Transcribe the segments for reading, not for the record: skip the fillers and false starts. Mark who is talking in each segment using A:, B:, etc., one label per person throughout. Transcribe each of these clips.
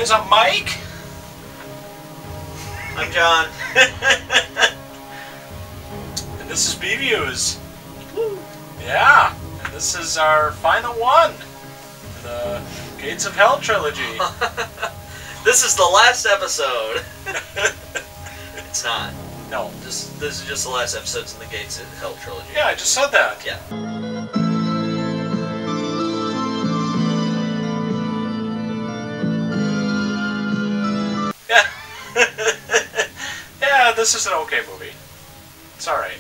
A: boys. I'm Mike.
B: I'm John.
A: And this is B-Views. Yeah. And this is our final one for the Gates of Hell trilogy.
B: This is the last episode. It's not.
A: No.
B: This is just the last episodes in the Gates of Hell trilogy.
A: Yeah, I just said that.
B: Yeah.
A: Yeah. Yeah, this is an okay movie. It's alright.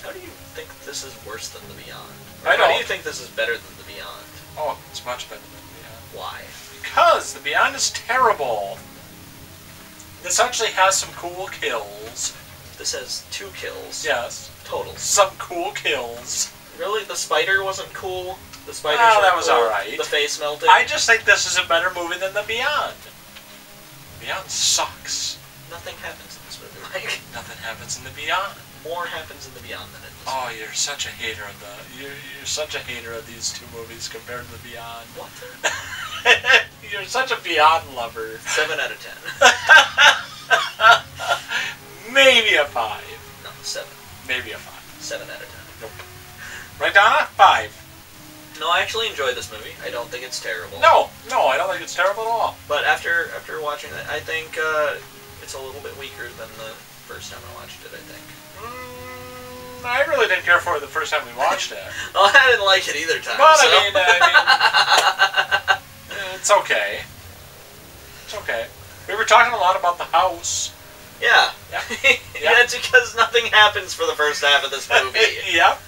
B: How do you think this is worse than The Beyond?
A: I
B: How do
A: don't.
B: you think this is better than The Beyond?
A: Oh, it's much better than The Beyond.
B: Why?
A: Because The Beyond is terrible. This actually has some cool kills.
B: This has 2 kills.
A: Yes.
B: Total.
A: Some cool kills.
B: Really? The spider wasn't cool? The spider
A: that was
B: cool?
A: alright.
B: The face melted?
A: I just think this is a better movie than The Beyond. Beyond sucks.
B: Nothing happens in this movie, Mike.
A: Nothing happens in The Beyond.
B: More happens in The Beyond than in this
A: Oh,
B: movie.
A: you're such a hater of you're such a hater of these two movies compared to The Beyond.
B: What?
A: You're such a Beyond lover.
B: 7 out of 10.
A: Maybe a 5.
B: No, 7.
A: Maybe a 5.
B: 7 out of 10.
A: Nope. Right, Donna? 5.
B: No, I actually enjoyed this movie. I don't think it's terrible.
A: No, I don't think it's terrible at all.
B: But after watching it, I think it's a little bit weaker than the first time I watched it, I think.
A: I really didn't care for it the first time we watched it.
B: Well, I didn't like it either time.
A: But
B: so.
A: I mean, it's okay. It's okay. We were talking a lot about the house.
B: Yeah.
A: Yeah.
B: Yeah, it's because nothing happens for the first half of this movie.
A: Yep.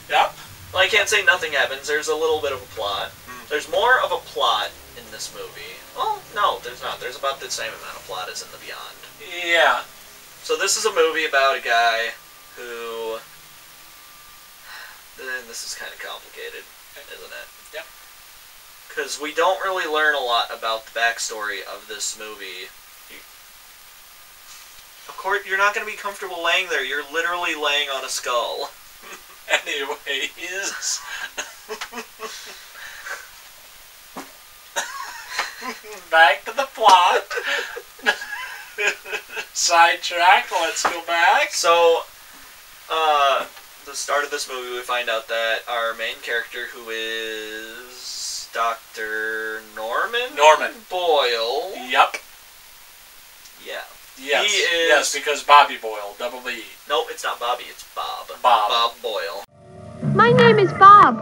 A: Yep.
B: Well, I can't say nothing happens. There's a little bit of a plot. There's more of a plot in this movie. Well, no, there's not. There's about the same amount of plot as in The Beyond.
A: Yeah.
B: So this is a movie about a guy who... And this is kind of complicated, isn't it?
A: Yep.
B: Because we don't really learn a lot about the backstory of this movie. Of course, you're not going to be comfortable laying there. You're literally laying on a skull.
A: Anyways. Back to the plot. Sidetrack, let's go back.
B: So, the start of this movie, we find out that our main character, who is Dr. Norman Boyle.
A: Yep.
B: Yeah.
A: Yes.
B: He is...
A: Yes, because Bobby Boyle, double B.
B: No, it's not Bobby, it's Bob.
A: Bob.
B: Bob Boyle.
C: My name is Bob.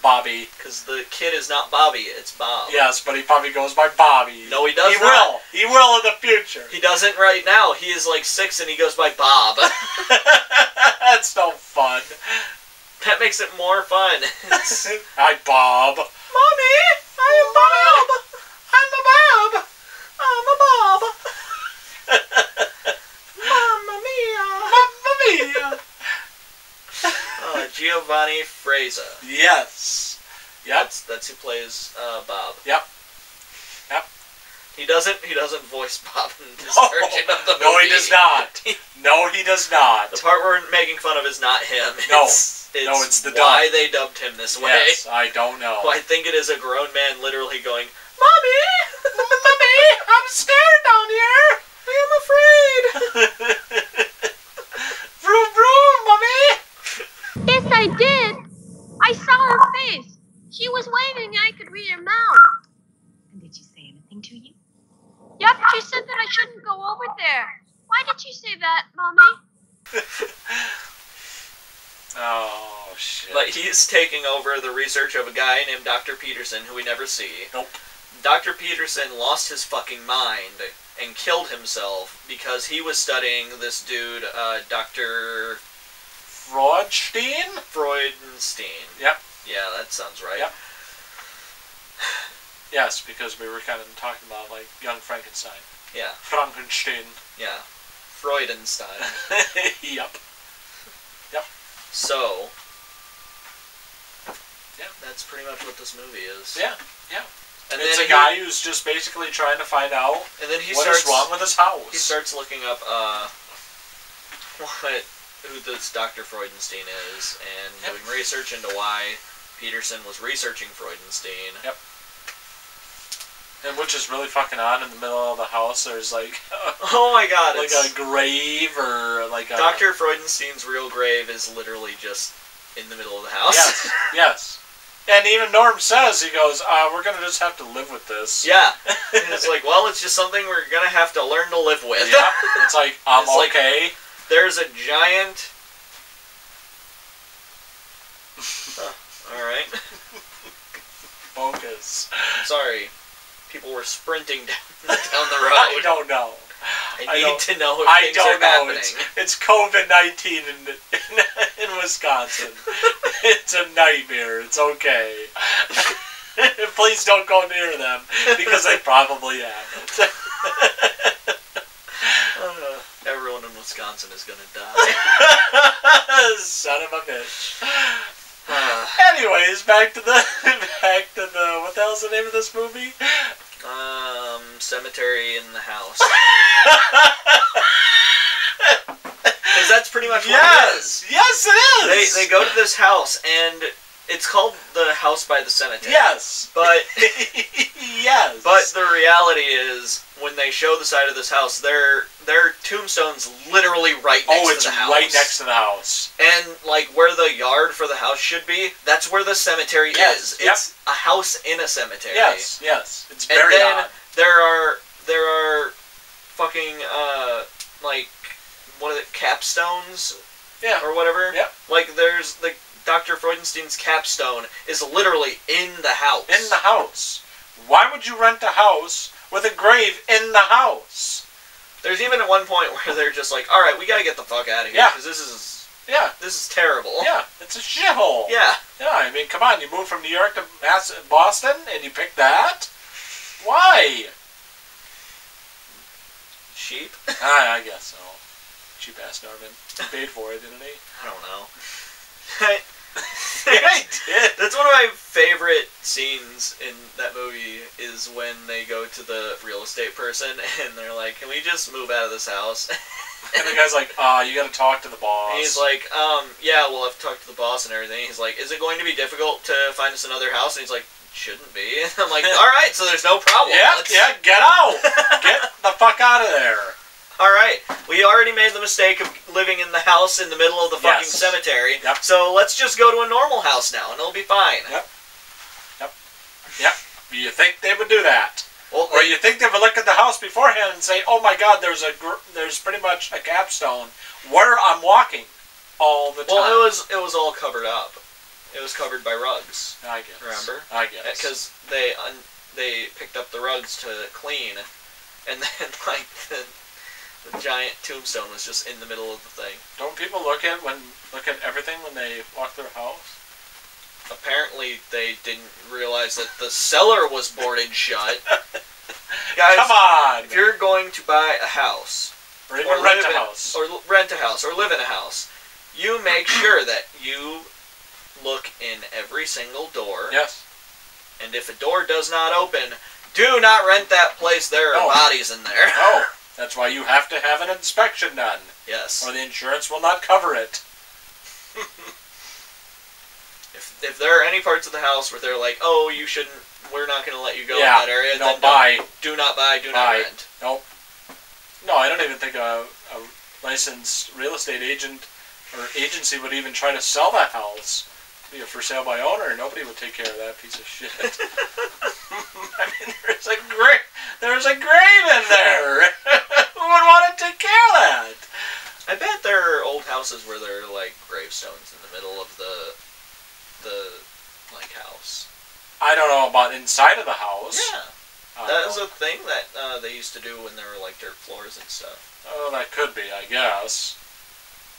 A: Bobby.
B: Because the kid is not Bobby, it's Bob.
A: Yes, but he probably goes by Bobby.
B: No, he does
A: not.
B: not.
A: He will in the future.
B: He doesn't right now. He is like 6 and he goes by Bob.
A: That's no fun.
B: That makes it more fun.
A: Hi, Bob.
B: Mommy, I am Bob. I'm a Bob. I'm a Bob. Mamma mia.
A: Mamma mia.
B: Giovanni Fraser.
A: Yes. Yep.
B: That's who plays Bob.
A: Yep. Yep.
B: He doesn't voice Bob in this version of the movie.
A: No, he does not. No, he does not.
B: The part we're making fun of is not him.
A: It's the
B: why
A: dub.
B: they dubbed him this way.
A: Yes, I don't know.
B: Well, I think it is a grown man literally going, Mommy!
A: Mommy, I'm scared down here.
B: I am afraid.
A: Vroom, vroom, Mommy.
C: Yes, I did. I saw her face. She was waving and I could read her mouth.
D: And did she say anything to you?
C: Yep, she said that I shouldn't go over there. Why did she say that, Mommy?
A: Oh, shit.
B: But he's taking over the research of a guy named Dr. Peterson, who we never see.
A: Nope.
B: Dr. Peterson lost his fucking mind and killed himself because he was studying this dude, Dr.
A: Freudenstein?
B: Freudenstein.
A: Yep.
B: Yeah, that sounds right.
A: Yep. Yes, because we were kind of talking about, like, young Frankenstein.
B: Yeah.
A: Frankenstein.
B: Yeah. Freudenstein.
A: Yep. Yep.
B: So,
A: yeah,
B: that's pretty much what this movie is.
A: Yeah, yeah.
B: And
A: it's
B: then
A: a guy who's just basically trying to find out
B: and then
A: what is wrong with his house.
B: He starts looking up who this Dr. Freudenstein is and doing research into why Peterson was researching Freudenstein.
A: Yep. And which is really fucking odd. In the middle of the house, there's like,
B: oh my god,
A: like a grave or like a...
B: Dr. Freudenstein's real grave is literally just in the middle of the house.
A: Yes, yes. And even Norm says, he goes, we're gonna just have to live with this.
B: Yeah. And it's like, well, it's just something we're gonna have to learn to live with.
A: Yeah. It's like, it's okay.
B: Like, there's a giant... Alright.
A: Focus.
B: Sorry. People were sprinting down the road.
A: I don't know.
B: I need to know if things are happening.
A: It's COVID-19 in Wisconsin. It's a nightmare. It's okay. Please don't go near them, because they probably have.
B: Everyone in Wisconsin is gonna die.
A: Son of a bitch. Anyways, back to the what the hell's the name of this movie?
B: Cemetery in the House. Because that's pretty much what it is.
A: Yes, it is.
B: They go to this house, and it's called the House by the Cemetery.
A: Yes.
B: But
A: yes.
B: But the reality is, when they show the side of this house, their tombstone's literally right next to the house.
A: Oh, it's right next to the house.
B: And like where the yard for the house should be, that's where the cemetery is. It's a house in a cemetery.
A: Yes, yes. It's very odd.
B: There are fucking like what are they, capstones?
A: Yeah.
B: Or whatever.
A: Yep.
B: Like there's the Dr. Freudenstein's capstone is literally in the house.
A: In the house. Why would you rent a house with a grave in the house?
B: There's even at one point where they're just like, all right, we gotta get the fuck out of here.
A: Yeah.
B: Because this is terrible.
A: Yeah. It's a shithole.
B: Yeah.
A: Yeah, I mean, come on. You moved from New York to Boston and you picked that? Why?
B: Cheap?
A: I guess so. Cheap ass Norman. He paid for it, didn't he?
B: I don't know.
A: Yeah, I did.
B: That's one of my favorite scenes in that movie is when they go to the real estate person and they're like, can we just move out of this house?
A: And the guy's like, you gotta talk to the boss.
B: And he's like, yeah, we'll have to talk to the boss and everything. He's like, is it going to be difficult to find us another house? And he's like, shouldn't be. And I'm like, alright, so there's no problem.
A: Yeah, get out! Get the fuck out of there.
B: Alright, we already made the mistake of living in the house in the middle of the fucking cemetery.
A: Yep.
B: So let's just go to a normal house now and it'll be fine.
A: Yep. You think they would do that?
B: Well,
A: or you think they would look at the house beforehand and say, "Oh my God, there's pretty much a capstone where I'm walking all the time."
B: Well, it was all covered up. It was covered by rugs.
A: I guess.
B: Remember?
A: I guess.
B: Because they picked up the rugs to clean, and then like the giant tombstone was just in the middle of the thing.
A: Don't people look at everything when they walk through a house?
B: Apparently, they didn't realize that the cellar was boarded shut. Guys,
A: come on!
B: If you're going to buy a house,
A: or even rent a house,
B: or rent a house, or live in a house, you make sure that you look in every single door.
A: Yes.
B: And if a door does not open, do not rent that place. There are bodies in there.
A: No. That's why you have to have an inspection done.
B: Yes.
A: Or the insurance will not cover it.
B: If there are any parts of the house where they're like, oh, you shouldn't, we're not going to let you go in that area,
A: don't
B: then
A: buy.
B: Do not buy, do not rent.
A: Nope. No, I don't even think a licensed real estate agent or agency would even try to sell that house. Be a for sale by owner. Nobody would take care of that piece of shit. I mean, there's a grave in there. Who would want to take care of that?
B: I bet there are old houses where there are like gravestones in the middle of the like house.
A: I don't know about inside of the house.
B: Yeah, that was a thing that they used to do when there were like dirt floors and stuff.
A: Oh, that could be, I guess.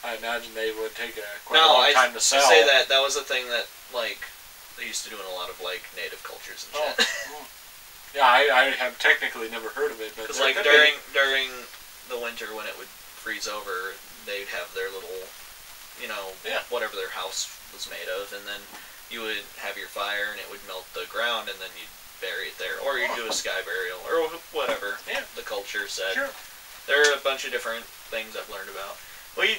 A: I imagine they would take quite a long time to sell.
B: I say that was a thing that like they used to do in a lot of like native cultures and shit.
A: Yeah, I have technically never heard of it, but
B: because like during the winter when it would freeze over, they'd have their little, whatever their house was made of, and then you would have your fire and it would melt the ground, and then you'd bury it there, or you'd do a sky burial or whatever. Yeah, the culture said. Sure. There are a bunch of different things I've learned about. We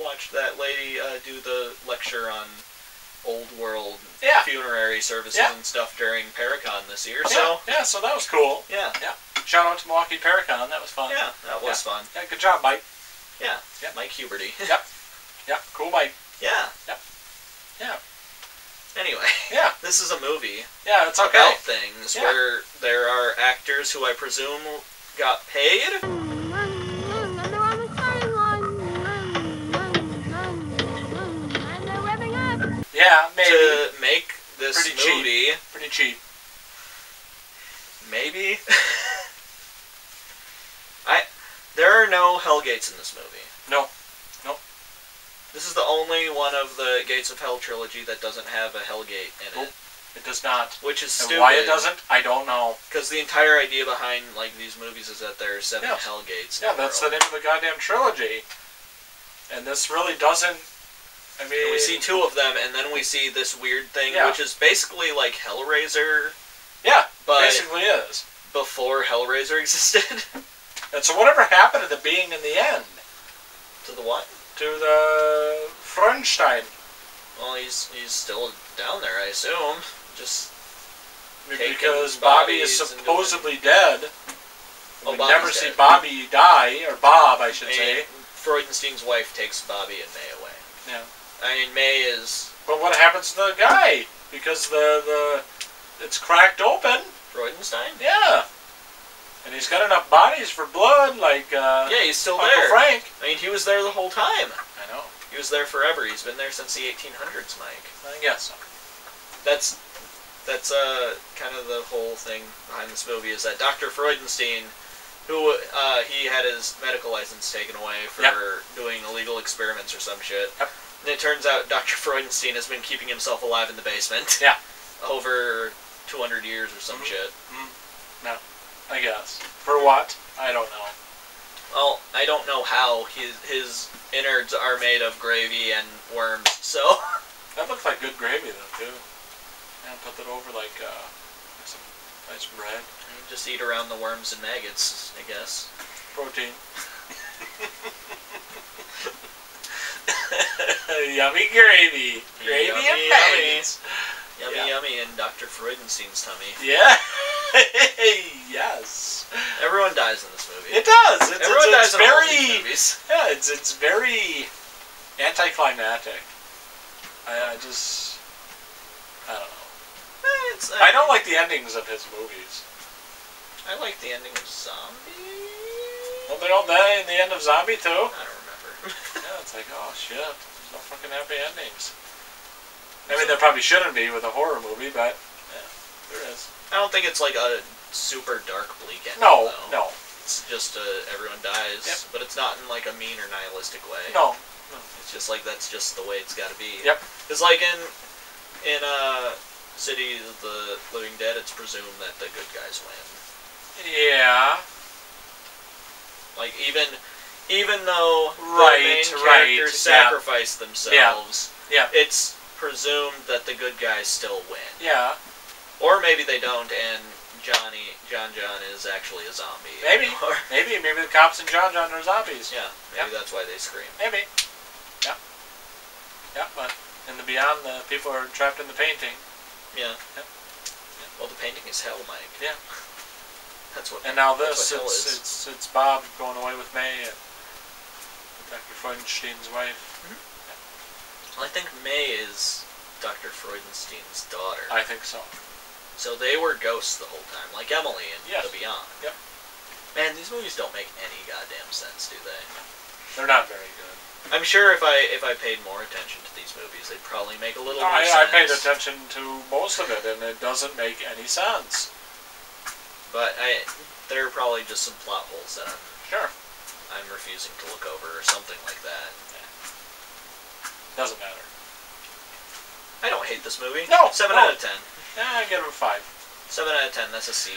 B: watched that lady do the lecture on old world
A: Yeah.
B: funerary services
A: Yeah.
B: and stuff during Paracon this year.
A: Yeah.
B: So
A: Yeah, so that was cool.
B: yeah.
A: Yeah. Shout out to Milwaukee Paracon. That was fun.
B: Yeah, that was fun.
A: Yeah, good job, Mike.
B: Yeah.
A: Yep.
B: Mike Huberty.
A: Yep. Yeah, cool Mike.
B: Yeah.
A: Yep. Yeah.
B: Anyway.
A: Yeah.
B: This is a movie
A: Yeah, it's okay.
B: about things
A: Yeah.
B: where there are actors who I presume got paid.
A: Yeah, maybe.
B: To make this
A: Pretty cheap.
B: movie.
A: Pretty cheap.
B: Maybe. There are no Hellgates in this movie.
A: No. Nope.
B: This is the only one of the Gates of Hell trilogy that doesn't have a Hellgate in
A: Nope.
B: it.
A: It does not.
B: Which is
A: And
B: stupid.
A: why it doesn't, I don't know.
B: Because the entire idea behind like these movies is that there are 7
A: Yeah.
B: Hellgates.
A: Yeah, that's the name of the goddamn trilogy. And this really doesn't... I mean...
B: And we see 2 of them, and then we see this weird thing,
A: Yeah.
B: which is basically like Hellraiser.
A: Yeah,
B: but
A: basically is.
B: Before Hellraiser existed.
A: And so whatever happened to the being in the end?
B: To the what?
A: To the Fronstein.
B: Well, he's still down there, I assume. Just taking
A: Because Bobby is
B: bodies and
A: supposedly dead.
B: Oh,
A: We
B: Bobby's
A: never see
B: dead.
A: Bobby die, or Bob, I should say.
B: Freudenstein's wife takes Bobby and May away.
A: Yeah.
B: I mean, May is
A: But what happens to the guy? Because it's cracked open.
B: Freudenstein?
A: Yeah. And he's got enough bodies for blood, like
B: Yeah, he's still
A: Uncle
B: there.
A: Frank.
B: I mean, he was there the whole time.
A: I know.
B: He was there forever. He's been there since the 1800s, Mike.
A: I guess so.
B: That's kind of the whole thing behind this movie is that Dr. Freudenstein, who he had his medical license taken away for doing illegal experiments or some shit.
A: Yep.
B: And it turns out Dr. Freudenstein has been keeping himself alive in the basement.
A: Yeah.
B: Over 200 years or some shit.
A: No, I guess. For what? I don't know.
B: Well, I don't know how his innards are made of gravy and worms, so...
A: That looks like good gravy, though, too. And put that over, like some nice bread.
B: You just eat around the worms and maggots, I guess.
A: Protein. Yummy gravy. Gravy
B: Yummy,
A: and
B: yummy.
A: maggots.
B: Yummy, yummy in Dr. Freudenstein's tummy.
A: Yeah. Yes.
B: Everyone dies in this movie.
A: It does.
B: Everyone dies
A: it's
B: in all
A: very.
B: these movies.
A: Yeah, it's very anticlimactic. I just. I don't know. I don't like the endings of his movies.
B: I like the ending of Zombie.
A: Don't they all die in the end of Zombie too?
B: I don't remember.
A: Yeah, it's like, oh shit, there's no fucking happy endings. I mean, there probably shouldn't be with a horror movie, but yeah, there is.
B: I don't think it's like a super dark, bleak ending.
A: No,
B: though.
A: no.
B: It's just everyone dies,
A: Yep.
B: but it's not in like a mean or nihilistic way.
A: No.
B: It's just like that's just the way it's got to be.
A: Yep.
B: It's like in City of the Living Dead, it's presumed that the good guys win.
A: Yeah.
B: Like even though
A: Right,
B: the main
A: right,
B: characters
A: yeah.
B: sacrifice themselves,
A: Yeah.
B: it's presumed that the good guys still win.
A: Yeah.
B: Or maybe they don't, and John is actually a zombie.
A: Maybe.
B: Or,
A: Maybe the cops and John are zombies.
B: yeah, maybe that's why they scream.
A: Maybe. Yeah. Yeah, but in the Beyond, the people are trapped in the painting.
B: Yeah.
A: Yep.
B: Well, the painting is hell, Mike.
A: Yeah.
B: That's what.
A: And now
B: that's
A: this,
B: what hell is.
A: it's Bob going away with May and Dr. Freudenstein's wife.
B: I think May is Dr. Freudenstein's daughter.
A: I think so.
B: So they were ghosts the whole time, like Emily in
A: Yes.
B: The Beyond.
A: Yep.
B: Man, these movies don't make any goddamn sense, do they?
A: They're not very good.
B: I'm sure if I paid more attention to these movies, they'd probably make a little more
A: I
B: sense.
A: paid attention to most of it, and it doesn't make any sense.
B: But there are probably just some plot holes that I'm refusing to look over, or something like that.
A: Doesn't matter.
B: I don't hate this movie.
A: No,
B: 7
A: no.
B: out of 10.
A: Yeah, I give it a 5.
B: 7 out of 10. That's a C.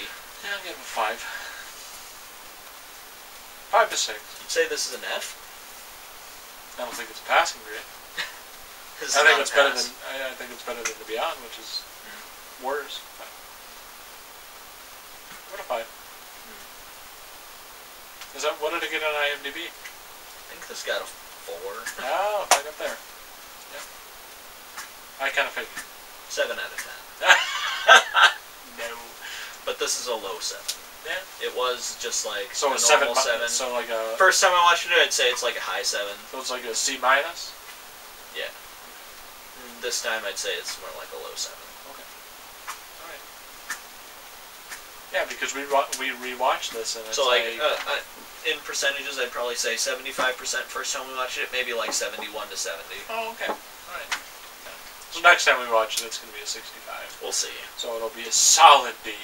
A: Yeah, I'll give it a 5. 5 to 6.
B: You'd say this is an F?
A: I don't think it's a passing grade.
B: This
A: I
B: is
A: think
B: not
A: it's
B: a
A: better
B: pass.
A: than The Beyond, which is worse. But what a 5. Is that what did it get on IMDb?
B: I think this got a 4.
A: Oh, right up there. Yeah. I I kind of figured.
B: 7 out of 10.
A: No.
B: But this is a low 7.
A: Yeah.
B: It was just like
A: so
B: a
A: a
B: normal
A: 7.
B: 7.
A: So like a.
B: First time I watched it, I'd say it's like a high 7.
A: So it's like a C minus.
B: Yeah. This time I'd say it's more like a low 7.
A: Okay. All right. Yeah, because we rewatched this and it's
B: so like in percentages, I'd probably say 75% first time we watched it, maybe like 71 to 70.
A: Oh, okay. All right. Yeah. So next time we watch it, it's going to be a 65.
B: We'll see.
A: So it'll be a solid B.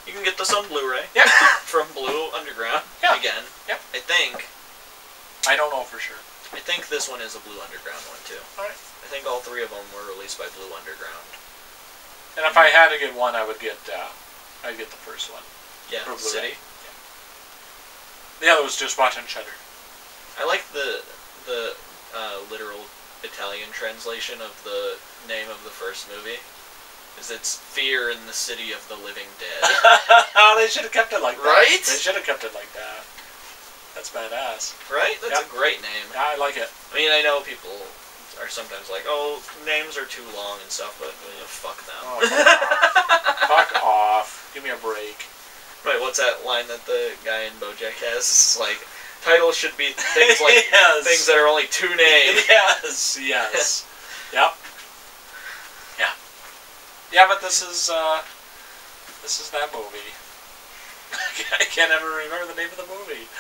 B: You can get this on Blu-ray.
A: Yep.
B: From Blue Underground.
A: Yeah.
B: Again.
A: Yep.
B: I
A: don't know for sure.
B: think this one is a Blue Underground one too.
A: All right.
B: I think all 3 of them were released by Blue Underground.
A: And if I had to get one, I'd get the first one.
B: Yeah. City.
A: Yeah. The other was just watching Cheddar.
B: I like the literal Italian translation of the name of the first movie. Is it's Fear in the City of the Living Dead.
A: Oh, they should have kept it like that.
B: Right?
A: They should have kept it like that. That's badass.
B: Right? That's a great name.
A: Yeah, I like it.
B: I mean, I know people are sometimes like, oh, names are too long and stuff, but fuck them.
A: Oh, fuck off. Give me a break.
B: Right, what's that line that the guy in BoJack has? It's like, titles should be things like
A: yes.
B: things that are only 2 names.
A: Yes, yes. Yep. Yeah. Yeah, but this is that movie. I can't ever remember the name of the movie.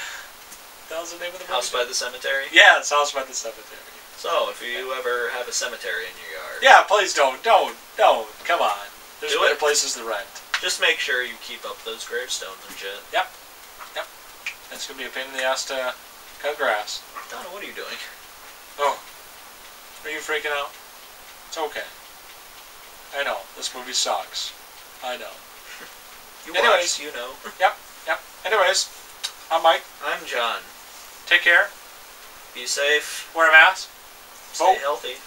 A: That was the name of the movie.
B: House by the Cemetery?
A: Yeah, it's House by the Cemetery.
B: So, if you ever have a cemetery in your yard...
A: Yeah, please don't. Come on. There's better places to rent.
B: Just make sure you keep up those gravestones and shit.
A: Yep. It's going to be a pain in the ass to cut grass.
B: Donna, what are you doing?
A: Oh. Are you freaking out? It's okay. I know. This movie sucks. I know.
B: Anyways, you know.
A: Yep. Anyways, I'm Mike.
B: I'm John.
A: Take care.
B: Be safe.
A: Wear a mask.
B: Stay
A: Vote.
B: healthy.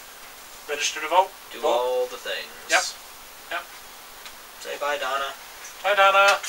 A: Register to vote.
B: Do
A: Vote.
B: all the things.
A: Yep.
B: Say bye, Donna.
A: Bye, Donna.